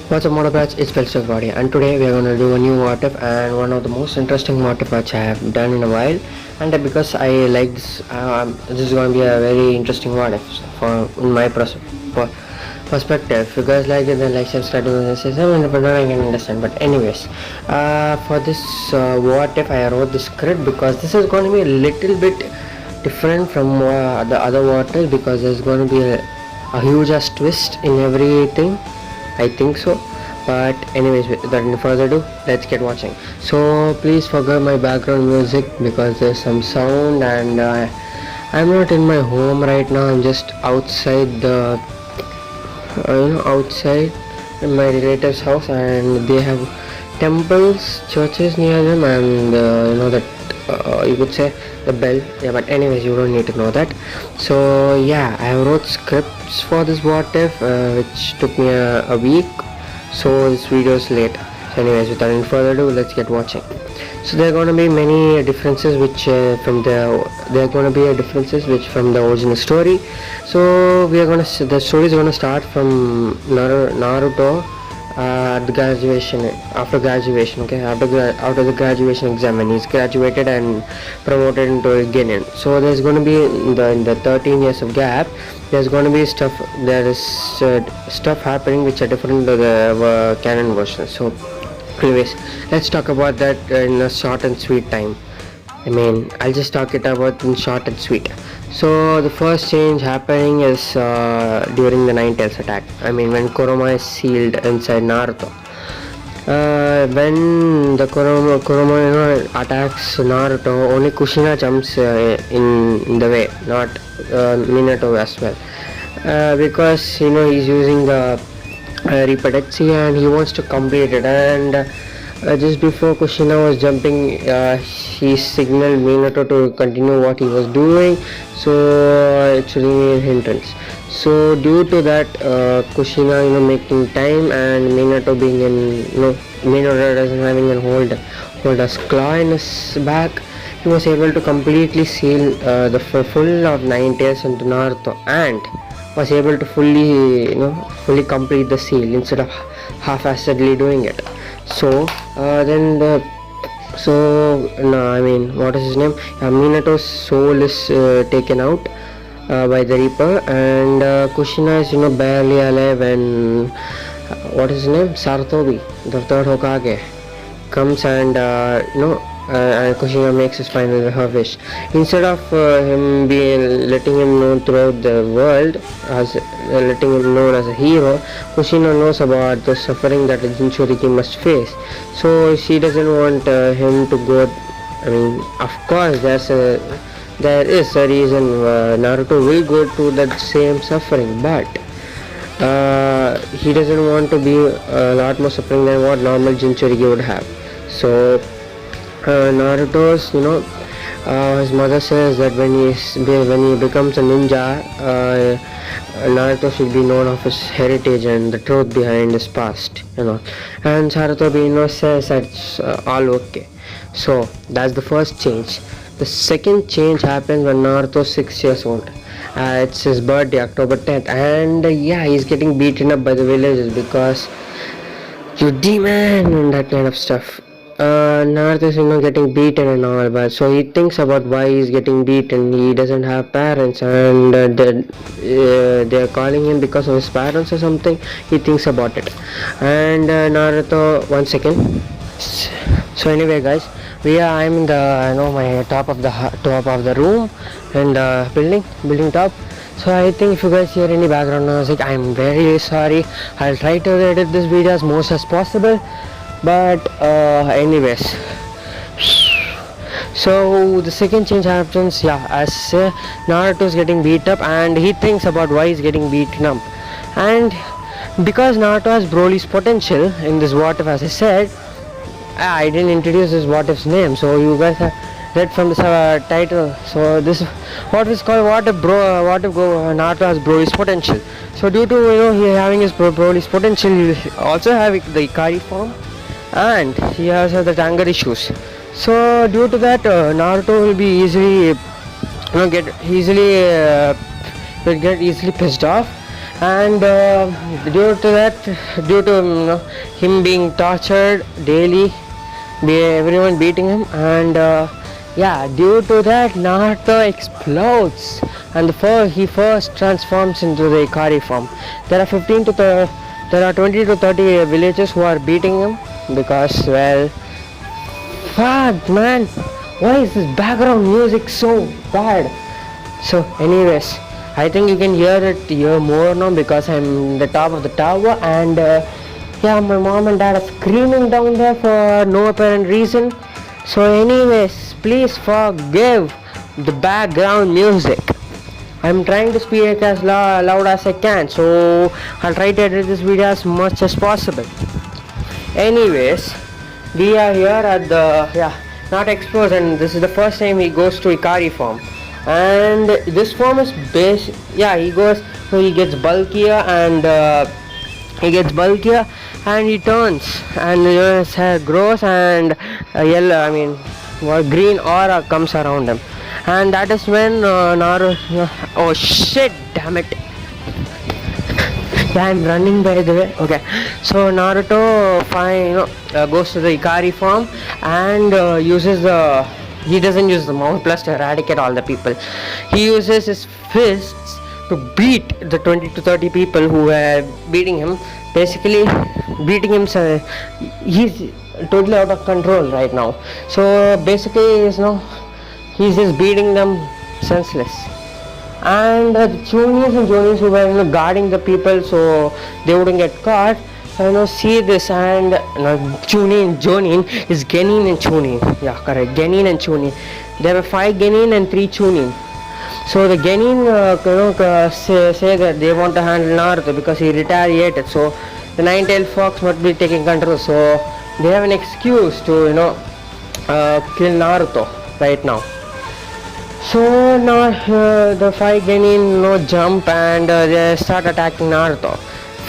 What's up, Motorbats? It's Felstock Body, and today we are going to do a new what if and one of the most interesting what if which I have done in a while. And because I like this is going to be a very interesting what if for in my perspective. If you guys like it, then like, subscribe to the system, and if you don't, I can understand. But anyways, for this what if, I wrote the script because this is going to be a little bit different from the other what if, because there's going to be a huge ass twist in everything. I think so. But anyways, without any further ado, let's get watching. So please forget my background music because there's some sound, and I'm not in my home right now. I'm just outside the outside in my relative's house, and they have temples, churches near them, and that you could say the bell. Yeah, but anyways, you don't need to know that. So yeah, I wrote scripts for this what if, which took me a week, so this video is late. So anyways, without any further ado, let's get watching. So there are going to be many differences which from the original story. So the story is going to start from Naruto at the after graduation, okay, after the graduation exam, when he's graduated and promoted into a Genin. So there's going to be in the 13 years of gap, there's going to be stuff happening which are different to the canon version. So anyways, let's talk about that in a short and sweet time. I'll just talk it about in short and sweet. So the first change happening is during the Nine Tails attack. When Kurama is sealed inside Naruto. When the Kurama attacks Naruto, only Kushina jumps in the way, not Minato as well. Because he's using the Repatetsi and he wants to complete it, and just before Kushina was jumping, he signaled Minato to continue what he was doing, so it should be a hindrance. So due to that, Kushina making time, and Minato being in Minato doesn't having a hold a claw in his back, he was able to completely seal the full of 9 tails into Naruto, and was able to fully complete the seal instead of half-assedly doing it. So what is his name? Minato's soul is taken out by the Reaper, and Kushina is barely alive, and what is his name? Sarutobi, the third Hokage, comes and and Kushina makes his final wish. Instead of letting him know throughout the world, as letting him known as a hero, Kushina knows about the suffering that a Jinchuriki must face. So she doesn't want him to go. Of course, there is a reason Naruto will go through that same suffering, but he doesn't want to be a lot more suffering than what normal Jinchuriki would have. So Naruto's, his mother says that when he becomes a ninja, Naruto should be known of his heritage and the truth behind his past, And Sarutobi, says that's all okay. So that's the first change. The second change happens when Naruto's 6 years old. It's his birthday, October 10th, and he's getting beaten up by the villagers because you demon and that kind of stuff. Naruto is getting beaten and all, but so he thinks about why he's getting beaten. He doesn't have parents, and they're calling him because of his parents or something. He thinks about it, and Naruto, 1 second. So anyway, guys, I'm in the my top of the room and building top. So I think if you guys hear any background music, I'm very sorry. I'll try to edit this video as most as possible. But anyways, so the second change happens, as Naruto is getting beat up, and he thinks about why he's getting beaten up, and because Naruto has Broly's potential in this what if, as I said, I didn't introduce this what if's name, so you guys have read from the title. So this what is called what if Naruto has Broly's potential. So due to he having his Broly's potential, he also have the Ikari form, and he has the anger issues. So due to that, Naruto will be easily get easily pissed off, And due to that, due to him being tortured daily, everyone beating him, and yeah, due to that, Naruto explodes, and he first transforms into the Ikari form. There are 20 to 30 villagers who are beating him because, well, fuck, man, why is this background music so bad? So, anyways, I think you can hear more now because I'm in the top of the tower, and yeah, my mom and dad are screaming down there for no apparent reason. So, anyways, please forgive the background music. I'm trying to speak as loud as I can, so I'll try to edit this video as much as possible. Anyways, we are here at the not exposed, and this is the first time he goes to Ikari form. And this form is he gets bulkier, and he turns, and his hair grows, and green aura comes around him, and that is when Naruto, oh shit, damn it. Yeah, I'm running, by the way. Okay, so Naruto goes to the Ikari form and he doesn't use the Mount Plus to eradicate all the people. He uses his fists to beat the 20 to 30 people who were beating him. Basically, beating him. He's totally out of control right now. So basically, he's just beating them senseless. And the Chunies and Jonis who were guarding the people so they wouldn't get caught, see this, and Chunin and Jonin is Genin and Chunin. Yeah, correct. Genin and Chunin. There were 5 Genin and 3 Chunin. So the Genin say that they want to handle Naruto because he retaliated. So the Nine-Tailed Fox must be taking control. So they have an excuse to kill Naruto right now. So now the 5 Genin jump and they start attacking Naruto.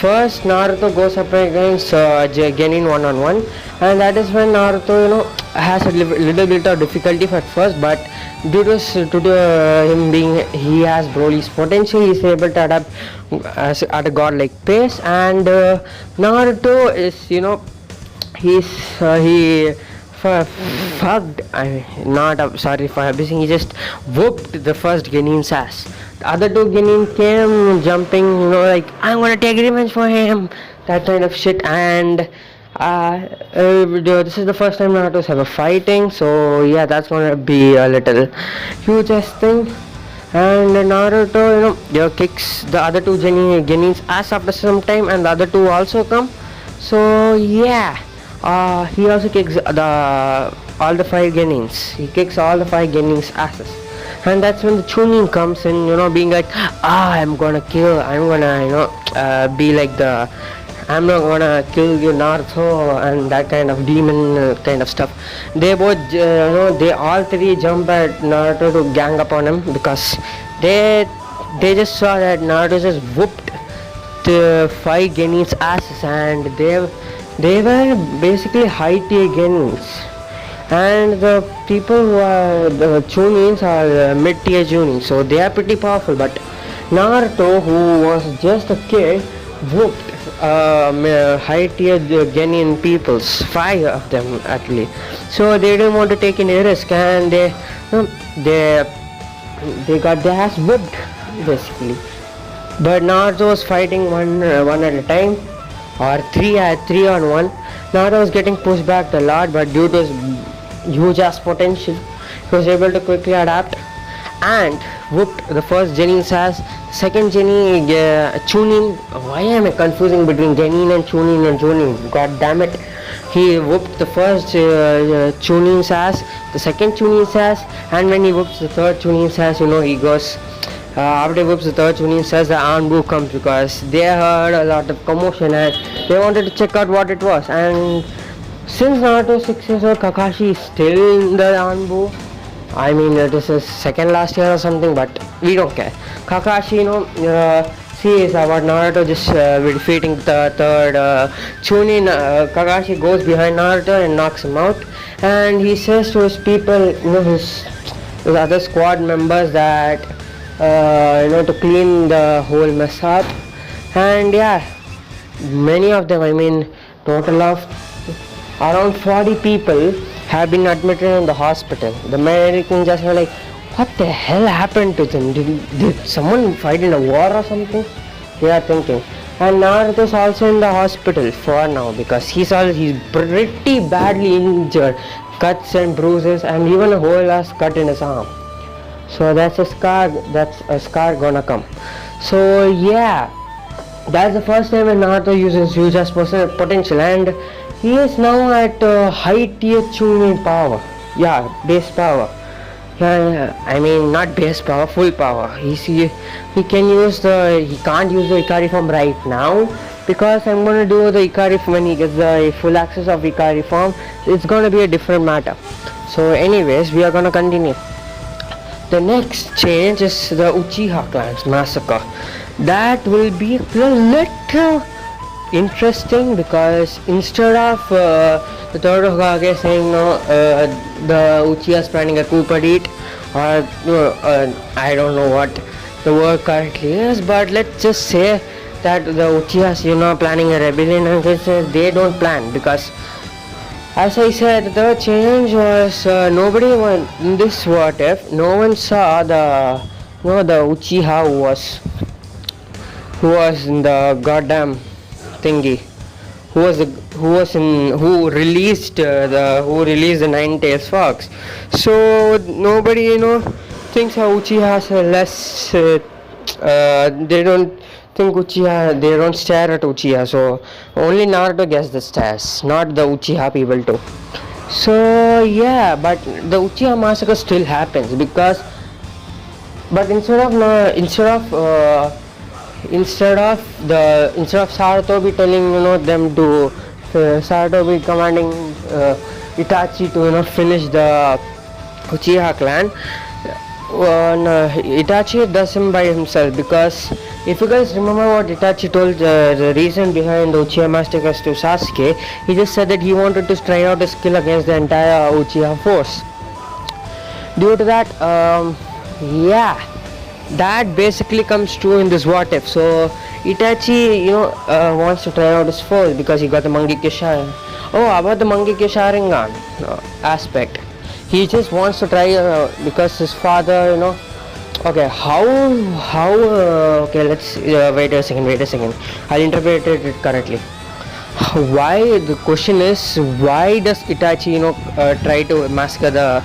First, Naruto goes up against Genin one-on-one, and that is when Naruto has a little bit of difficulty at first, but due to him he has Broly's potential, he is able to adapt at a godlike pace, and Naruto is he fucked. Sorry for abusing. He just whooped the first Genin's ass. The other 2 Genin came jumping, like, I'm gonna take revenge for him, that kind of shit. And this is the first time Naruto's ever fighting, so yeah, that's gonna be a little hugest thing. And Naruto, kicks the other 2 Genin's ass after some time, and the other 2 also come. So yeah. He also kicks all the 5 Genins. He kicks all the 5 Genins' asses, and that's when the Chunin comes in, being like, I'm gonna be like I'm not gonna kill you, Naruto, and that kind of demon kind of stuff. They both, they all 3 jump at Naruto to gang up on him because they just saw that Naruto just whooped the 5 Genins' asses, and they were basically high tier Genins, and the people who are the Chunins are mid tier Chunins, so they are pretty powerful. But Naruto, who was just a kid, whooped high tier Genin peoples, 5 of them actually. So they didn't want to take any risk, and they got their ass whooped basically. But Naruto was fighting one at a time, or 3 on 1. Naruto was getting pushed back a lot, but due to his huge ass potential, he was able to quickly adapt and whooped the first Genin's ass. Second Chunin, why am I confusing between Genin and Chunin and Jonin? God damn it. He whooped the first Chunin's ass, the second Chunin's ass, and when he whoops the third Chunin's ass, he goes, after he whoops the third Chunin says, the Anbu comes because they heard a lot of commotion and they wanted to check out what it was. And since Naruto is 6 years old, Kakashi is still in the Anbu. I mean, this is second last year or something, but we don't care. Kakashi, sees about Naruto just defeating the third Chunin. Kakashi goes behind Naruto and knocks him out, and he says to his people, his other squad members, that to clean the whole mess up, And yeah, many of them, I mean, total of around 40 people have been admitted in the hospital. The Americans just were like, what the hell happened to them? Did someone fight in a war or something? They are thinking. And Naruto is also in the hospital for now because he's pretty badly injured, cuts and bruises, and even a whole ass cut in his arm. So that's a scar. That's a scar gonna come. So yeah, that's the first time when Naruto uses Yuja's potential, and he is now at high tier Chunin power. Yeah, base power. I mean not base power, full power. He can use he can't use the Ikari form right now because I'm gonna do the Ikari form when he gets the full access of Ikari form. It's gonna be a different matter. So anyways, we are gonna continue. The next change is the Uchiha clan's massacre. That will be a little interesting because instead of the third Hokage saying no, the Uchiha is planning a coup d'etat, or I don't know what the word currently is, but let's just say that the Uchihas planning a rebellion, and they don't plan because, as I said, the change was nobody in this what if no one saw the the Uchiha who was in the goddamn thingy, who released the Nine Tails Fox. So nobody thinks Uchiha are less. They don't think Uchiha. They don't stare at Uchiha. So only Naruto gets the stares, not the Uchiha people too. So yeah, but the Uchiha massacre still happens because. But instead of Sarutobi telling them to Sarutobi commanding Itachi to finish the Uchiha clan, Itachi does him by himself because if you guys remember what Itachi told the reason behind the Uchiha massacres to Sasuke, he just said that he wanted to try out his skill against the entire Uchiha force. Due to that, yeah, that basically comes true in this what if. So Itachi wants to try out his force because he got the Mangekyo Sharingan. Oh, about the Mangekyo Sharingan aspect, he just wants to try because his father okay, how okay, let's wait a second, I'll interpret it correctly. Why, the question is, why does Itachi try to massacre the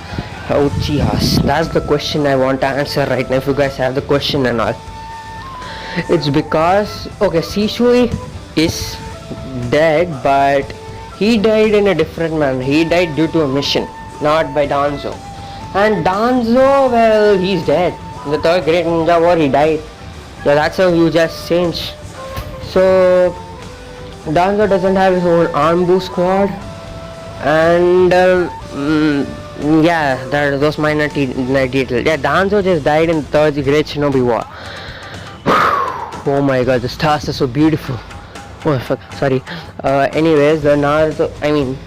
Uchihas? That's the question I want to answer right now. If you guys have the question and all, it's because Shishui is dead, but he died in a different manner. He died due to a mission, not by Danzo. And Danzo, well, he's dead. In the third Great Ninja War, he died. Yeah, that's how you just change. So Danzo doesn't have his own Anbu squad, and yeah, those minor details. Yeah, Danzo just died in the third Great Shinobi War. Oh my god, the stars are so beautiful. Oh fuck, sorry. Anyways, the Naruto,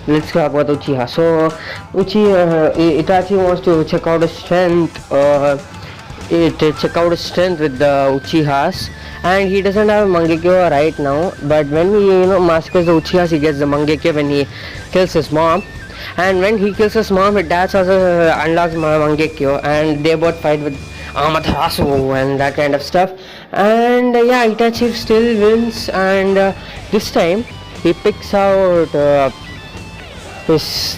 let's talk about Uchiha. So Itachi wants to check out his strength, with the Uchihas, and he doesn't have Mangekyo right now, but when he massacres the Uchihas, he gets the Mangekyo when he kills his mom. And when he kills his mom, his dad also unlocks Mangekyo, and they both fight with Amaterasu and that kind of stuff. And yeah, Itachi still wins, and this time he picks out his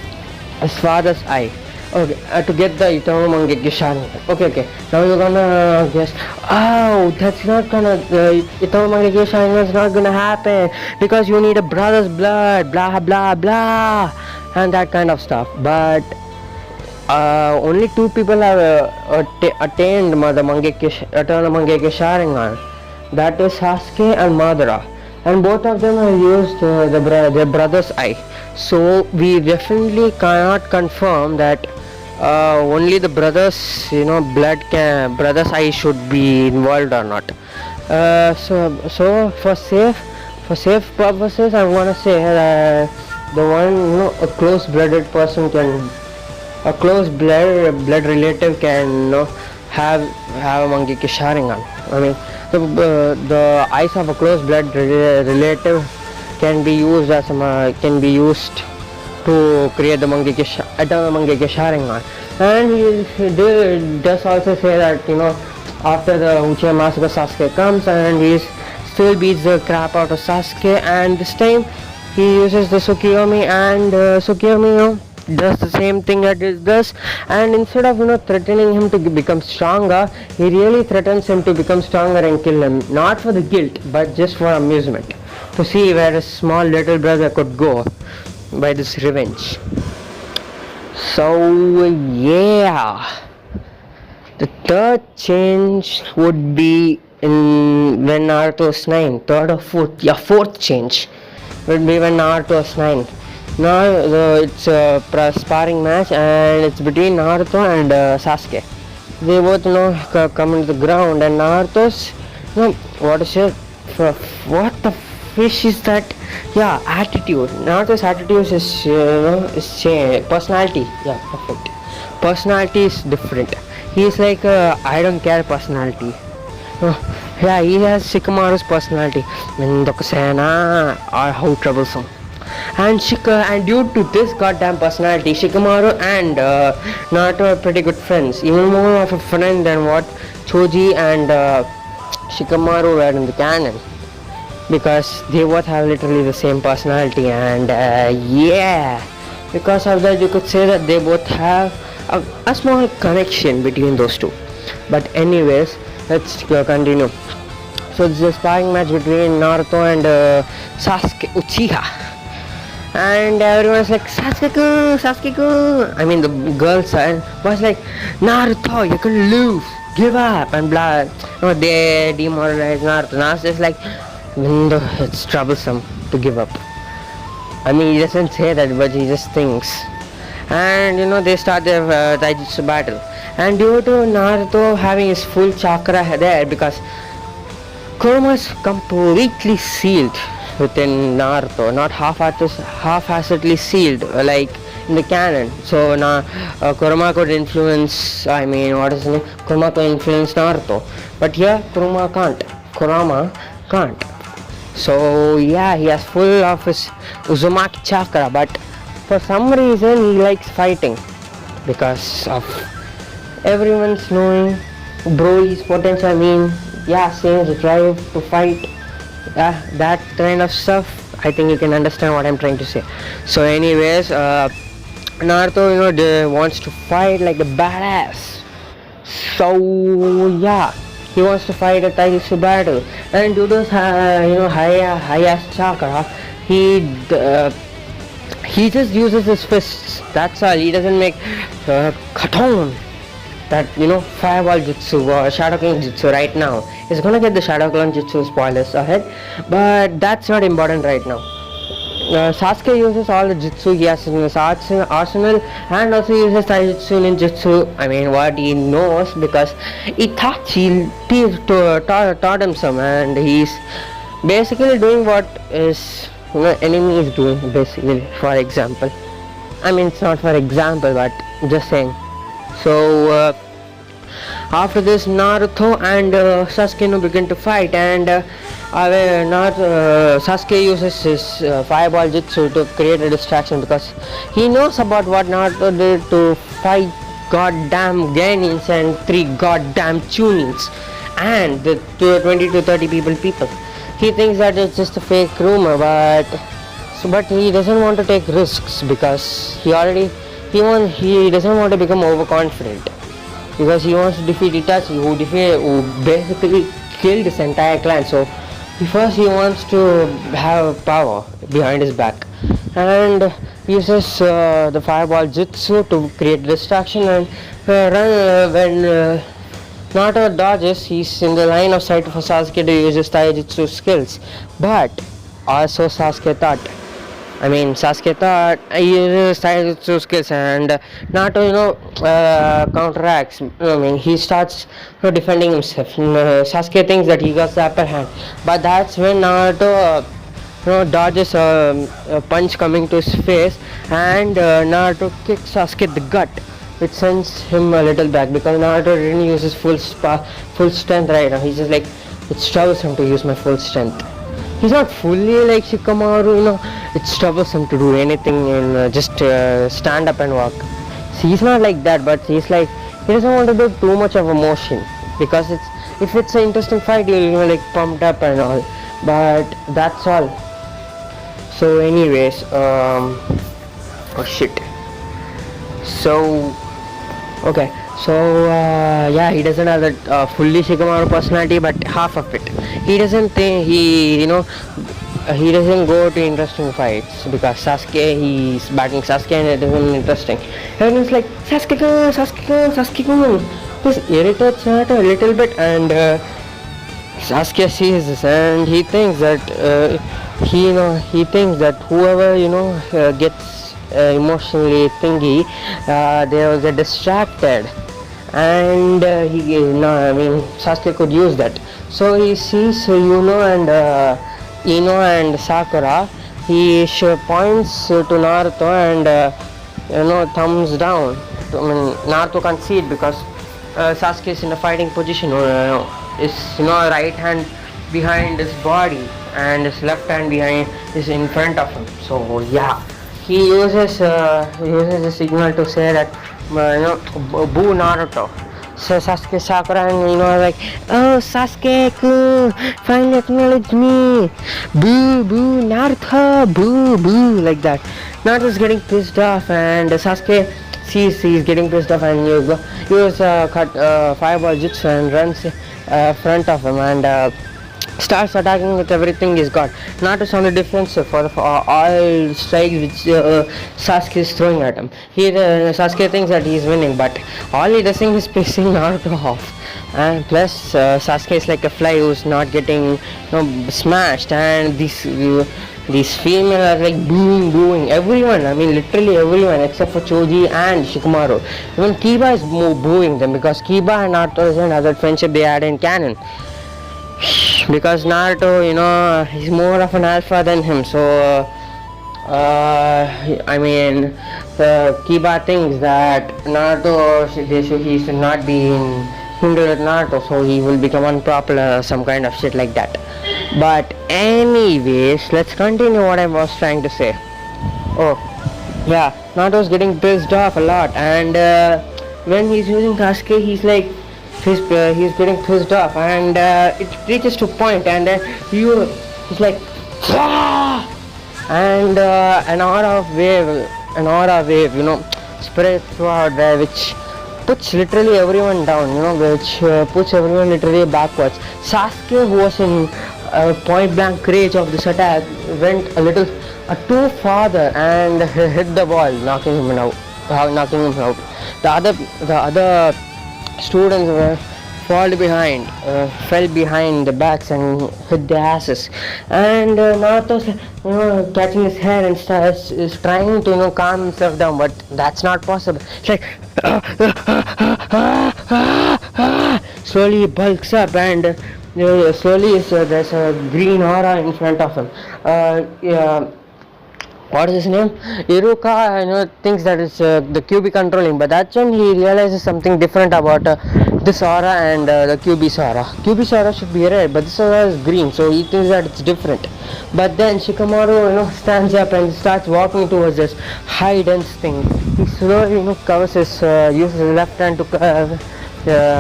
father's eye. Okay, to get the Eternal Mangekyo Sharingan. Okay. Now you're gonna guess. Oh, that's not gonna. The Eternal Mangekyo Sharingan is not gonna happen because you need a brother's blood. Blah blah blah, and that kind of stuff. But only two people have attained the Eternal Mangekyo Sharingan. That is Sasuke and Madara, and both of them have used their brother's eye. So we definitely cannot confirm that only the brothers brother's eye should be involved or not. So for safe purposes, I'm gonna say that the one a close blooded person can, a close blood relative can have a Mangekyo Sharingan. the eyes of a close blood relative can be used as can be used to create the Mangekyo Sharingan. And he does also say that, after the Uchiha Massacre, Sasuke comes and he still beats the crap out of Sasuke, and this time he uses the Tsukiyomi, and Tsukiyomi, does the same thing that it does, and instead of threatening him to become stronger, he really threatens him to become stronger and kill him, not for the guilt but just for amusement, to see where his small little brother could go by this revenge. So yeah, the third change would be in when Naruto is 9. Third or fourth? Yeah, fourth change would be when Naruto is 9. Now it's a sparring match, and it's between Naruto and Sasuke. They both come into the ground, and Naruto's what is it? What the fish is that? Yeah, attitude. Naruto's attitude is personality. Yeah, perfect. Personality is different. He's like I don't care personality. Yeah, he has Shikamaru's personality. Mindokusena or how troublesome. And due to this goddamn personality, Shikamaru and Naruto are pretty good friends. Even more of a friend than what Choji and Shikamaru were in the canon. Because they both have literally the same personality, and yeah, because of that you could say that they both have a small connection between those two. But anyways, let's continue. So this is a sparring match between Naruto and Sasuke Uchiha. And everyone's like, Sasuke-kun. I mean, the girl side was like, Naruto, you can lose, give up, and blah. They demoralize Naruto. Naruto's like, it's troublesome to give up. I mean, he doesn't say that, but he just thinks. And they start their Taijutsu battle. And due to Naruto having his full chakra there, because Kurama is completely sealed within Naruto, not half-heartedly sealed like in the canon. So now Kurama could influence, Kurama could influence Naruto, but here Kurama can't. So yeah, he has full of his Uzumaki chakra, but for some reason he likes fighting, because of everyone's knowing Broly's potential. Seeing the drive to fight, that kind of stuff. I think you can understand what I'm trying to say. So anyways, Naruto wants to fight like a badass. So yeah, he wants to fight a Taijutsu battle, and due to high ass chakra, he just uses his fists. That's all. He doesn't make katon, that fireball jutsu or shadow clone jutsu right now. He's gonna get the shadow clone jutsu spoilers ahead, but that's not important right now. Sasuke uses all the jutsu he has in his arsenal, and also uses taijutsu ninjutsu. What he knows, because Itachi taught him some, and he's basically doing what his enemy is doing, basically. For example, it's not for example, but just saying. So after this, Naruto and Sasuke begin to fight, and Sasuke uses his fireball jutsu to create a distraction, because he knows about what Naruto did to 5 goddamn Genins and 3 goddamn Chunins and the 20 to 30 people. He thinks that it's just a fake rumor, but he doesn't want to take risks, because he doesn't want to become overconfident, because he wants to defeat Itachi, who basically killed his entire clan. So first he wants to have power behind his back, and uses the fireball jutsu to create distraction, and when Naruto dodges, he's in the line of sight for Sasuke to use his taijutsu skills. But also Sasuke thought he uses taijutsu skills, and Naruto counteracts. He starts defending himself. Sasuke thinks that he got the upper hand, but that's when Naruto dodges a punch coming to his face, and Naruto kicks Sasuke in the gut, which sends him a little back, because Naruto didn't use his full strength right now. He's just like it's troublesome to use my full strength. He's not fully like Shikamaru, it's troublesome to do anything and just stand up and walk. See, he's not like that, but he's like, he doesn't want to do too much of emotion, because if it's an interesting fight, you'll like pumped up and all, but that's all. So anyways, oh shit. So okay, so yeah, he doesn't have that fully Shikamaru personality, but half of it. He doesn't think he doesn't go to interesting fights, because Sasuke, he's battling Sasuke and it isn't interesting. Everyone's like, Sasuke-kun, Sasuke-kun, Sasuke-kun. This irritates Naruto a little bit, and Sasuke sees this and he thinks that he thinks that whoever gets emotionally thingy, they will get distracted, and Sasuke could use that. So he sees and Ino and Sakura. He points to Naruto and thumbs down. Naruto can't see it because Sasuke is in a fighting position. His right hand behind his body and his left hand behind is in front of him. So yeah, he uses a signal to say that boo Naruto. So Sasuke, Sakura and like, oh Sasuke-kun, finally acknowledge me, boo boo Naruto, boo boo, like that. Naruto's getting pissed off, and Sasuke sees he's getting pissed off, and uses fireball jutsu and runs front of him and starts attacking with everything he's got. Naruto's on the defensive for all strikes which Sasuke is throwing at him. Sasuke thinks that he's winning, but all he does is pissing Naruto off. And plus Sasuke is like a fly who's not getting smashed, and these females are like booing everyone. Literally everyone except for Choji and Shikamaru. Even Kiba is booing them, because Kiba and Naruto isn't have that friendship they had in canon. Because Naruto, he's more of an alpha than him. So Kiba thinks that Naruto he should not be hindered with Naruto, so he will become unpopular or some kind of shit like that. But anyways, let's continue what I was trying to say. Oh yeah, Naruto's getting pissed off a lot, and when he's using Sasuke, he's like, he's getting pissed off, and it reaches to a point, and he's like, and an aura wave spreads throughout there, which puts literally everyone down, which puts everyone literally backwards. Sasuke, who was in point blank range of this attack, went a little too farther and hit the wall, knocking him out. The other students fell behind the backs and hit their asses, and Naruto's catching his hair and is trying to calm himself down, but that's not possible. It's like slowly he bulks up, and slowly there's a green aura in front of him. What is his name? Iruka thinks that it's the QB controlling, but that's when he realizes something different about this aura and the QB's aura. QB's aura should be red, but this aura is green, so he thinks that it's different. But then Shikamaru stands up and starts walking towards this high dense thing. He slowly covers uses his left hand to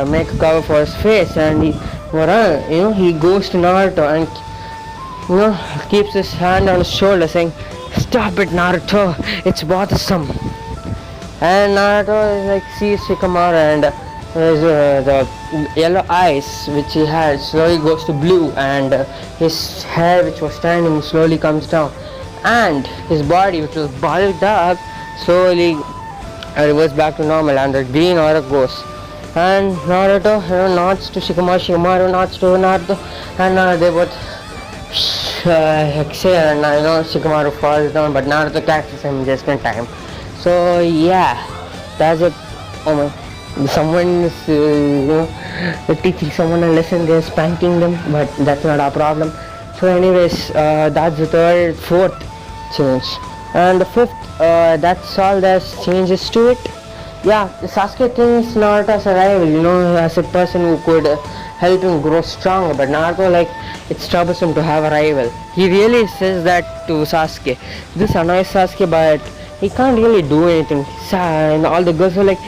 make a cover for his face, and he goes to Naruto and keeps his hand on his shoulder saying, "Stop it, Naruto, it's bothersome." And Naruto sees Shikamaru, and the yellow eyes which he had slowly goes to blue, and his hair which was standing slowly comes down, and his body which was bulked up slowly reverts back to normal, and the green aura goes. And Naruto nods to Shikamaru, Shikamaru nods to Naruto, and they both exhale, and Shikamaru falls down, but Naruto catches him just in time. So yeah, that's it. Oh my, someone is teaching someone a lesson, they're spanking them, but that's not our problem. So anyways, that's the fourth change, and the fifth, that's all there's changes to it. Yeah, Sasuke thinks Naruto as a rival, as a person who could help him grow stronger. But Naruto, like, it's troublesome to have a rival. He really says that to Sasuke. This annoys Sasuke, but he can't really do anything. And all the girls are like,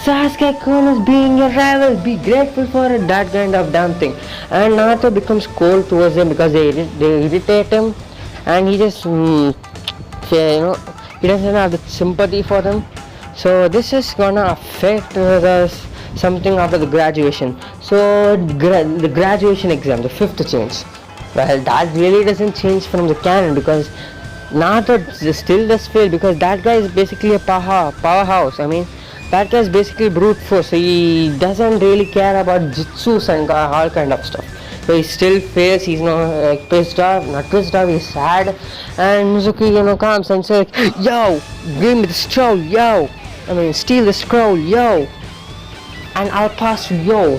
Sasuke-kun is being a rival. Be grateful for it. That kind of damn thing. And Naruto becomes cold towards him because they irritate him, and he just, he doesn't have the sympathy for them. So this is gonna affect something after the graduation. So the graduation exam, the fifth change. Well, that really doesn't change from the canon because Naruto still does fail because that guy is basically a powerhouse. I mean, that guy is basically brute force. So he doesn't really care about jutsus and all kind of stuff. So he still fails. He's not pissed off, not pissed off. He's sad, and Mizuki, comes and says, "Yo, give me the scroll, yo. I mean, steal the scroll, yo, and I'll pass you, yo."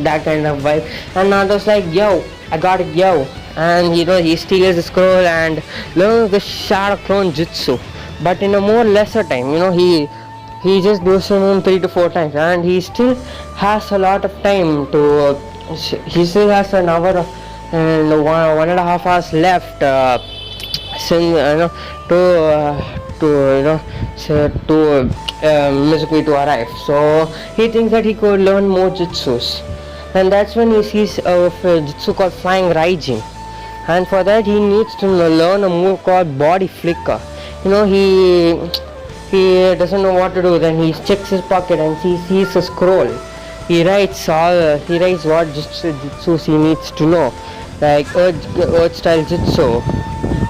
That kind of vibe. And Naruto's like, "Yo, I got it, yo." And he steals the scroll and learns the Shadow Clone Jutsu, but in a more lesser time. He just goes to him 3 to 4 times, and he still has a lot of time to. He still has an hour of and 1.5 hours left. Since to Mizuki to arrive. So he thinks that he could learn more jutsus, and that's when he sees a jutsu called Flying Raijin. And for that he needs to learn a move called Body Flicker. He doesn't know what to do. Then he checks his pocket and he sees a scroll. He writes what jutsus he needs to know, like Earth Style Jutsu,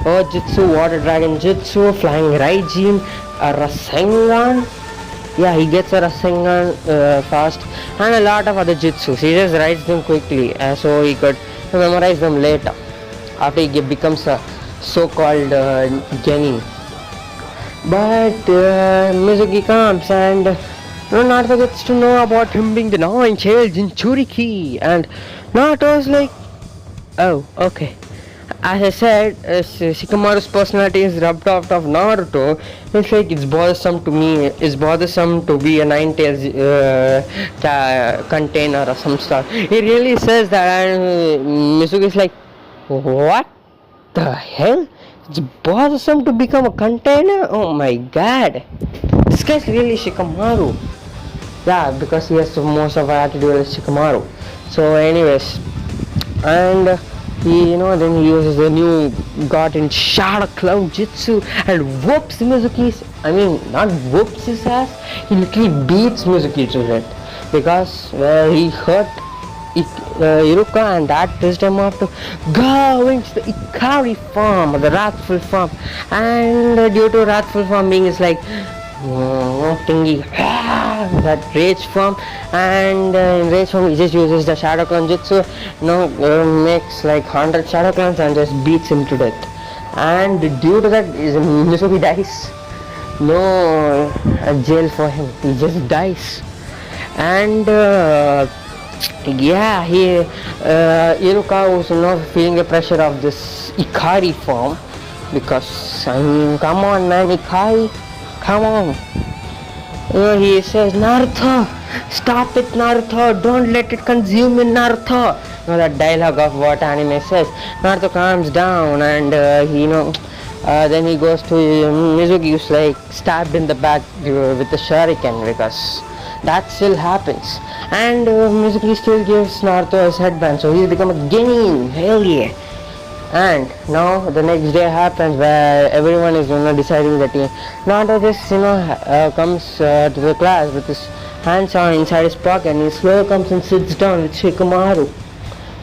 Earth Jutsu, Water Dragon Jutsu, Flying Raijin, a Rasengan. Yeah, he gets a Rasengan fast, and a lot of other jutsus. He just writes them quickly, so he could memorize them later after he becomes a so-called genin. But Mizuki comes and Naruto gets to know about him being the 9-tailed Jinchuriki, and Naruto's like, oh, okay. As I said, Shikamaru's personality is rubbed off of Naruto. It's like it's bothersome to me. It's bothersome to be a 9-tailed container or some stuff. He really says that, and Mizuki is like, what the hell? It's bothersome to become a container? Oh my god. This guy's really Shikamaru. Yeah, because he has most of our attitude as Shikamaru. So anyways, and then he uses the new gotten Shadow Clown Jutsu and whoops Mizuki's, not whoops his ass, he literally beats Mizuki to it because he hurt Iruka, and that pissed him off to go into the Ikari form, the wrathful form, and due to wrathful form being is like thingy, that rage form, and in rage form he just uses the Shadow Clone Jutsu, makes like 100 Shadow Clones and just beats him to death, and due to that Mizuki dies. No jail for him, he just dies. And Iruka was feeling the pressure of this Ikari form because come on man, Ikari, come on. He says, Naruto, stop it Naruto, don't let it consume you Naruto. That dialogue of what anime says. Naruto calms down and then he goes to Mizuki, who's like stabbed in the back with the shuriken because that still happens. And Mizuki still gives Naruto his headband, so he's become a genin, hell yeah. And now the next day happens where everyone is deciding that Naruto just comes to the class with his hands on inside his pocket, and he slowly comes and sits down with Shikamaru.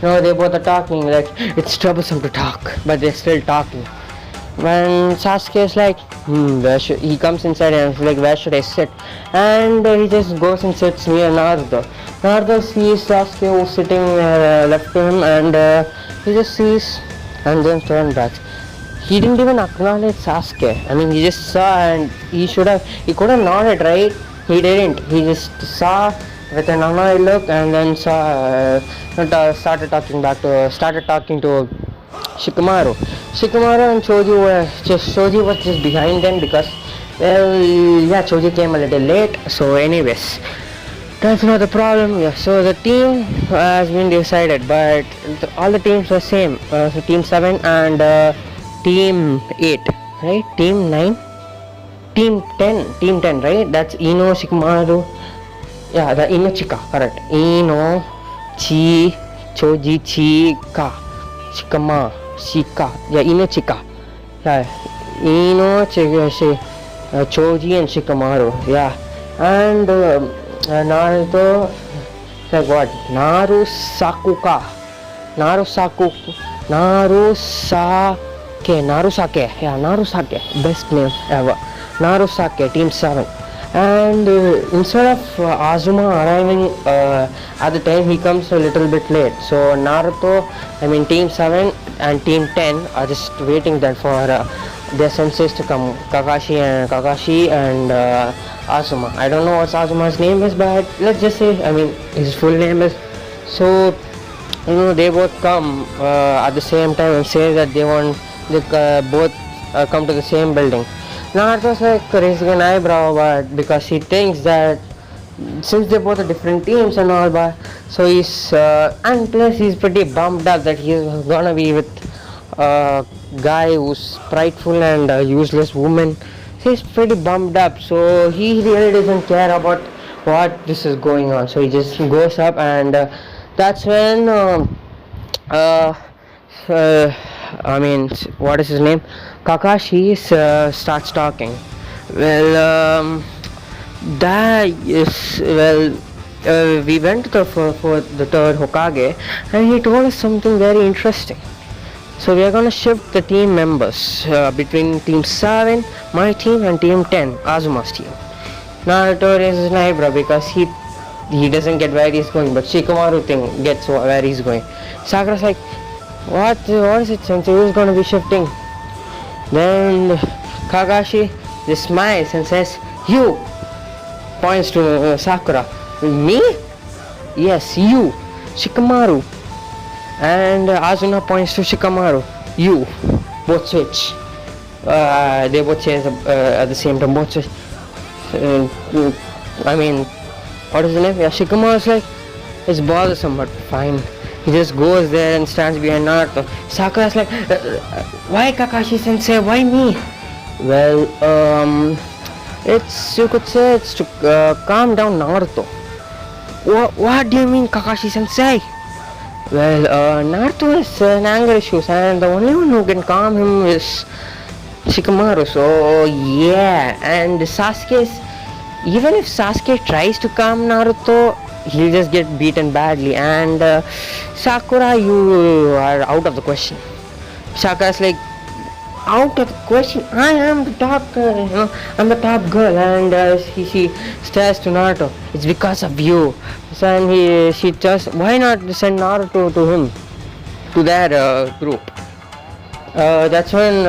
They both are talking, like it's troublesome to talk, but they're still talking. When Sasuke is like, he comes inside and is like, where should I sit? And he just goes and sits near Naruto. Naruto sees Sasuke who's sitting left to him, and he just sees and then turns back. He didn't even acknowledge Sasuke. He just saw, and he could have nodded, right? He didn't. He just saw with an annoyed look and then started talking to Shikamaru and Shoji was just behind them because Well, yeah, Choji came a little late. So, anyways, that's not the problem. Yeah, so the team has been decided, but all the teams were same. So team 7 and team 8, right? Team 9, team 10, right? That's Ino, Shikamaru. Yeah, the Ino Chika, correct. Ino, Chi, Choji, Chika, Shikama, Shika. Yeah, Ino Chika. Yeah, Ino, Chika, Choji and Shikamaru. Yeah, and Naruto, like what? Narusakuka. Narusaku. Narusake. Yeah, Narusake. Best name ever. Narusake, Team 7. And instead of Azuma arriving at the time, he comes a little bit late. So Naruto, Team 7 and Team 10 are just waiting there for their senseis to come. Kakashi and Azuma. I don't know what Azuma's name is, but let's just say, his full name is. So, they both come at the same time and say that they both come to the same building. Naruto's like raising an eyebrow, but because he thinks that since they both are different teams and all, but so and plus he's pretty bummed up that he's gonna be with a guy who's prideful and a useless woman. He's pretty bummed up, so he really doesn't care about what this is going on. So he just goes up, and that's when what is his name? Kakashi starts talking. Well, we went to for the third Hokage, and he told us something very interesting. So we are gonna shift the team members between Team 7, my team, and Team 10, Azuma's team. Naruto raises an eyebrow because he doesn't get where he's going, but Shikamaru gets where he's going. Sakura's like, what is it, Sensei? Who's gonna be shifting? Then Kakashi just smiles and says, you! Points to Sakura. Me? Yes, you! Shikamaru. And Asuna points to Shikamaru. You! Both switch. They both say at the same time. Both switch. What is the name? Yeah, Shikamaru's like, it's bothersome, but fine. He just goes there and stands behind Naruto. Sakura's like, why Kakashi Sensei? Why me? Well, you could say it's to calm down Naruto. What do you mean, Kakashi Sensei? Well, Naruto has anger issues, and the only one who can calm him is Shikamaru. So yeah, and even if Sasuke tries to calm Naruto, he'll just get beaten badly. And Sakura, you are out of the question. Sakura's like, out of the question? I am the top girl, I'm the top girl. And she stares to Naruto. It's because of you. So, and she just, why not send Naruto to him, to their group? That's when,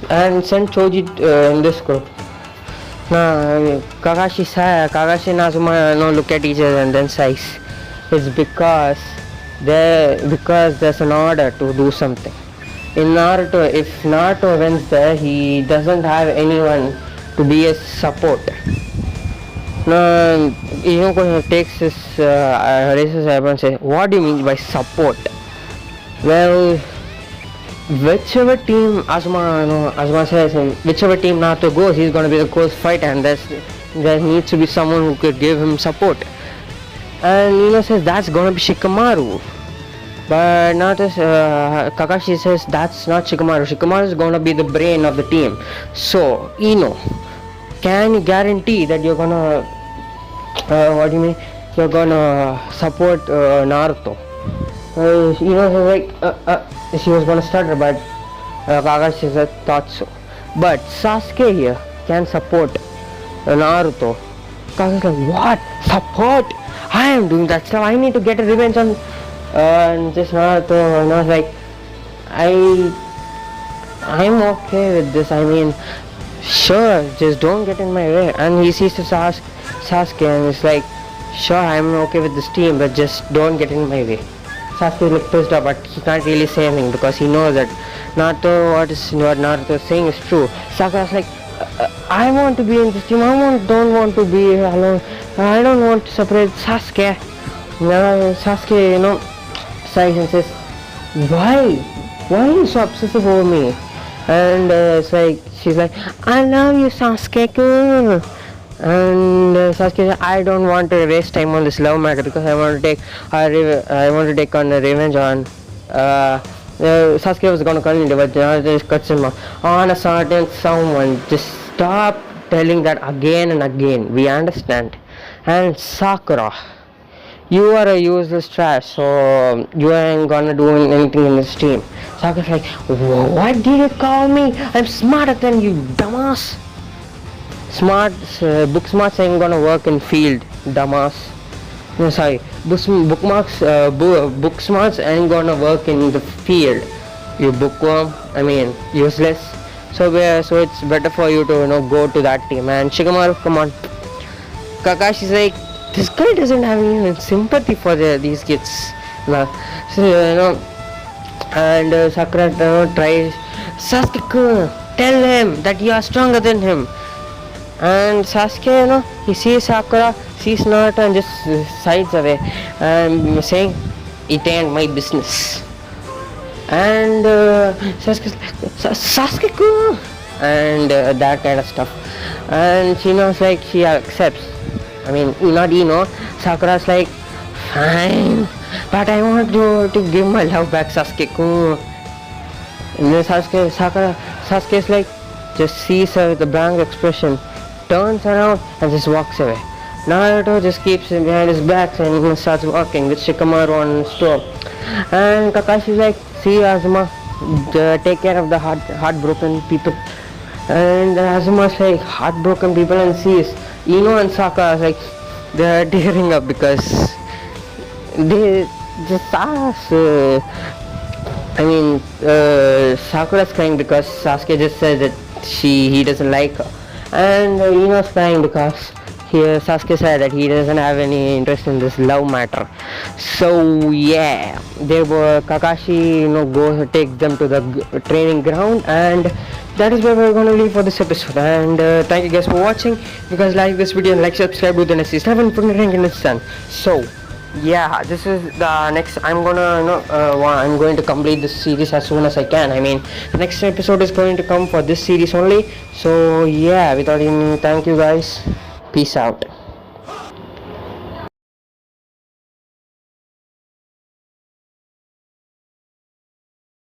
and send Choji in this group. Kakashi and Azuma look at each other and then sighs. It's because there's an order to do something. In Naruto, if Naruto wins there, he doesn't have anyone to be a support. Takes his raises eyebrow and says, what do you mean by support? Well, whichever team Azuma says, and whichever team Naruto goes, he's gonna be the close fighter, and there needs to be someone who could give him support. And says that's gonna be Shikamaru. But Kakashi says that's not Shikamaru. Shikamaru is gonna be the brain of the team. So, can you guarantee that you're gonna what do you mean? You're gonna support Naruto? She was gonna stutter, but Kakashi said thought so. But Sasuke here can support Naruto. Kakashi's like, what? Support? I am doing that stuff. I need to get a revenge on just Naruto. And I was like, I'm okay with this. Sure, just don't get in my way. And he sees to Sasuke and he's like, sure, I'm okay with this team, but just don't get in my way. Sasuke is pissed off, but he can't really say anything because he knows that what Naruto is saying is true. Sakura's like, I want to be in this team. Don't want to be alone. I don't want to separate Sasuke. No, Sasuke, sighs and says, why? Why are you so obsessive over me? And it's like, she's like, I love you, Sasuke. And Sasuke said, I don't want to waste time on this love matter because I want to take I want to take on a revenge on Sasuke was going to continue, but just cuts him off. On a certain someone, just stop telling that again and again. We understand. And Sakura, you are a useless trash, so you ain't gonna do anything in this team. Sakura's like, what did you call me? I'm smarter than you, dumbass. Book smarts ain't gonna work in field, dumbass. No, sorry, book smarts ain't gonna work in the field. You bookworm, useless. So it's better for you to go to that team. And Shikamaru, come on. Kakashi's like, this guy doesn't have any sympathy for these kids. And Sakura tries, Sasuke, tell him that you are stronger than him. And Sasuke, he sees Sakura, sees Naruto and just sides away and saying, it ain't my business. And Sasuke's like, Sasuke, and that kind of stuff. And she knows, like, she accepts. Sakura's like, fine, but I want you to give my love back, Sasuke. And then Sasuke's like, just sees her with a blank expression, turns around and just walks away. Naruto just keeps him behind his back and starts walking with Shikamaru on his toe. And Kakashi's like, see Azuma, take care of the heartbroken people. And Azuma's like, heartbroken people, and sees Ino and Sakura like, they're tearing up because they just Sakura's crying because Sasuke just said that he doesn't like her. And Ino's crying because Sasuke said that he doesn't have any interest in this love matter. So yeah, Kakashi takes them to the training ground, and that is where we're going to leave for this episode. And thank you guys for watching. If you guys like this video, like, subscribe, do the next 7 put the rank in the sun. So yeah, this is the next. I'm going to complete this series as soon as I can. The next episode is going to come for this series only. So yeah, without any, thank you guys. Peace out.